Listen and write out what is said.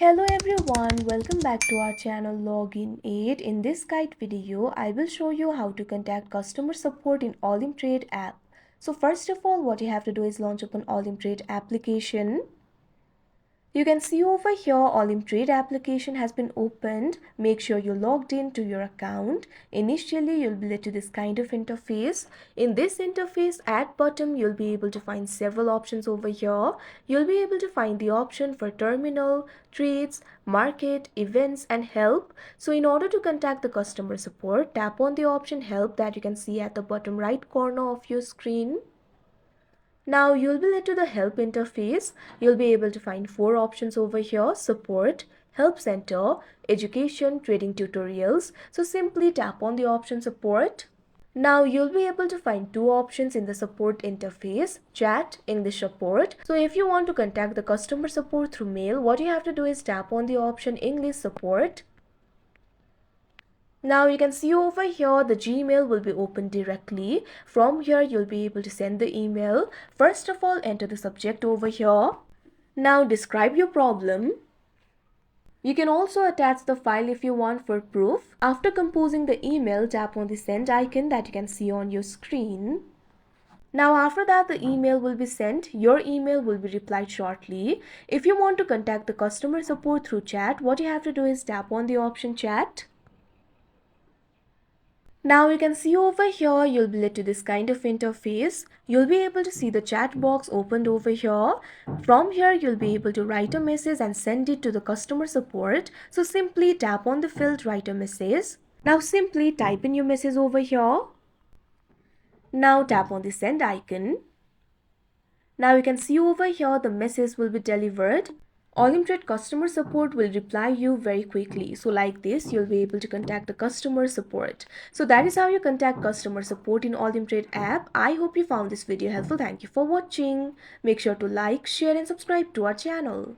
Hello everyone, welcome back to our channel Login 8. In this guide video, I will show you how to contact customer support in OlympTrade app. So first of all, what you have to do is launch up an OlympTrade application. You can see over here OlympTrade application has been opened. Make sure you logged in to your account. Initially, you'll be led to this kind of interface. In this interface, at bottom, you'll be able to find several options over here. You'll be able to find the option for terminal, trades, market, events, and help. So in order to contact the customer support, tap on the option help that you can see at the bottom right corner of your screen. Now you'll be led to the help interface. You'll be able to find four options over here: support, help center, education, trading tutorials. So simply tap on the option support. Now you'll be able to find two options in the support interface: chat, English support. So if you want to contact the customer support through mail, what you have to do is tap on the option English support. Now you can see over here the Gmail will be opened directly. From here you'll be able to send the email. First of all, enter the subject over here. Now describe your problem. You can also attach the file if you want for proof. After composing the email, tap on the send icon that you can see on your screen. Now after that, the email will be sent. Your email will be replied shortly. If you want to contact the customer support through chat, what you have to do is tap on the option chat. Now you can see over here, you'll be led to this kind of interface. You'll be able to see the chat box opened over here. From here, you'll be able to write a message and send it to the customer support. So simply tap on the field write a message. Now simply type in your message over here. Now tap on the send icon. Now you can see over here the message will be delivered. OlympTrade customer support will reply you very quickly. So like this, you'll be able to contact the customer support. So that is how you contact customer support in OlympTrade app. I hope you found this video helpful. Thank you for watching. Make sure to like, share and subscribe to our channel.